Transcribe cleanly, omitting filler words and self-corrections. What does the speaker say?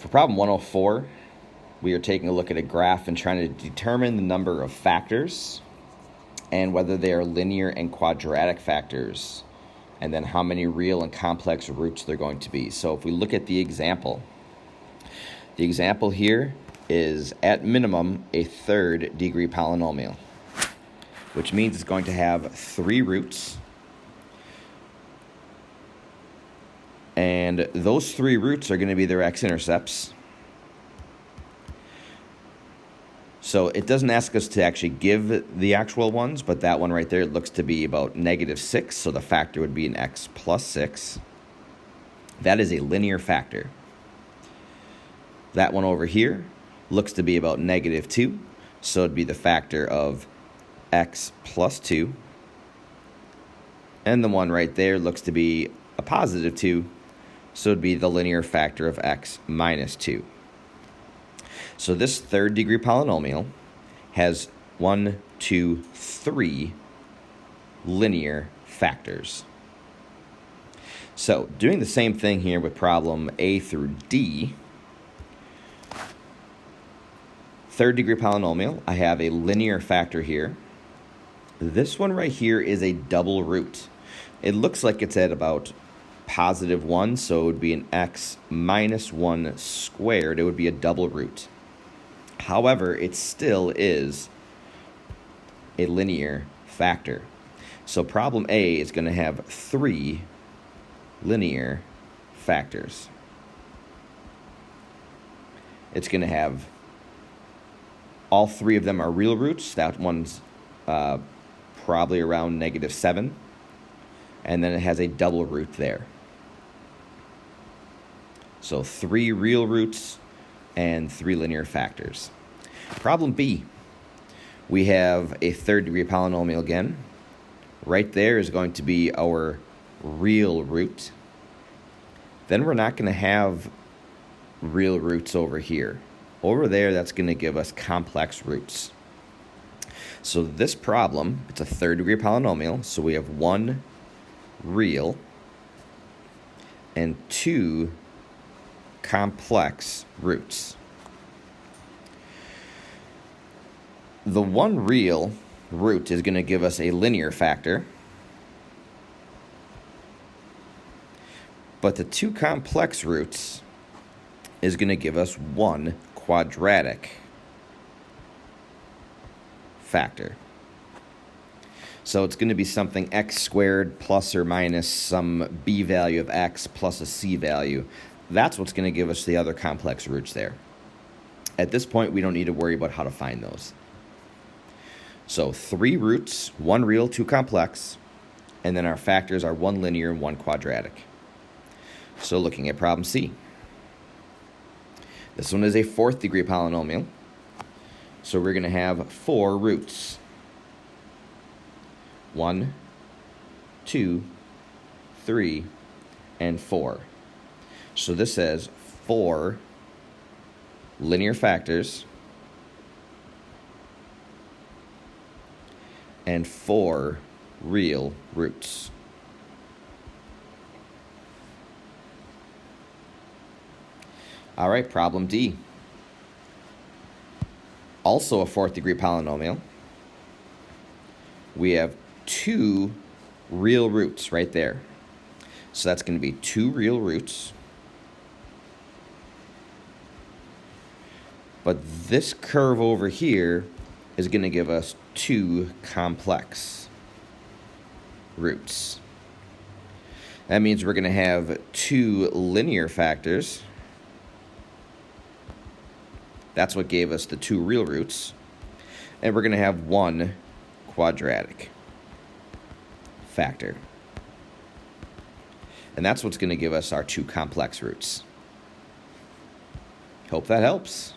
For problem 104, we are taking a look at a graph and trying to determine the number of factors and whether they are linear and quadratic factors, and then how many real and complex roots they're going to be. So if we look at the example here is at minimum a third degree polynomial, which means it's going to have 3 roots. And those 3 roots are going to be their x-intercepts. So it doesn't ask us to actually give the actual ones, but that one right there looks to be about -6, so the factor would be an x plus 6. That is a linear factor. That one over here looks to be about -2, so it'd be the factor of x plus 2. And the one right there looks to be a +2, so it'd be the linear factor of x minus 2. So this third degree polynomial has 1, 2, 3 linear factors. So doing the same thing here with problem A through D, third degree polynomial, I have a linear factor here. This one right here is a double root. It looks like it's at about +1, so it would be an x minus 1 squared. It would be a double root. However, it still is a linear factor. So problem A is going to have 3 linear factors. It's going to have all 3 of them are real roots. That one's probably around -7. And then it has a double root there. So 3 real roots and 3 linear factors. Problem B, we have a third degree polynomial again. Right there is going to be our real root. Then we're not going to have real roots over here. Over there, that's going to give us complex roots. So this problem, it's a third degree polynomial, so we have 1 real and 2 complex roots. The 1 real root is going to give us a linear factor, but the 2 complex roots is going to give us 1 quadratic factor. So it's going to be something x squared plus or minus some b value of x plus a c value. That's what's going to give us the other complex roots there. At this point, we don't need to worry about how to find those. So 3 roots, 1 real, 2 complex, and then our factors are 1 linear and 1 quadratic. So looking at problem C. This one is a 4th degree polynomial. So we're going to have 4 roots. 1, 2, 3, and 4. So this says 4 linear factors and 4 real roots. All right, problem D. Also a 4th degree polynomial. We have 2 real roots right there. So that's going to be 2 real roots. But this curve over here is going to give us 2 complex roots. That means we're going to have 2 linear factors. That's what gave us the 2 real roots. And we're going to have 1 quadratic factor. And that's what's going to give us our 2 complex roots. Hope that helps.